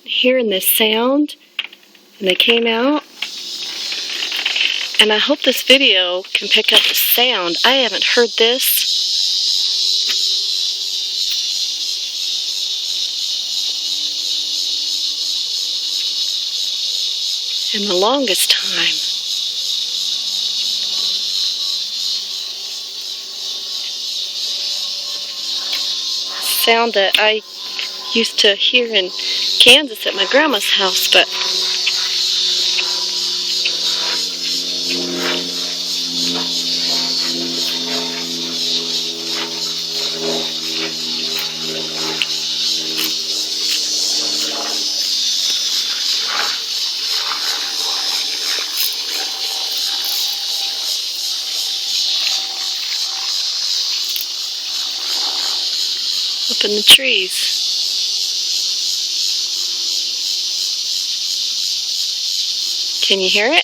hearing this sound, and they came out. And I hope this video can pick up the sound. I haven't heard this in the longest time. Sound that I used to hear in Kansas at my grandma's house, but up in the trees. Can you hear it?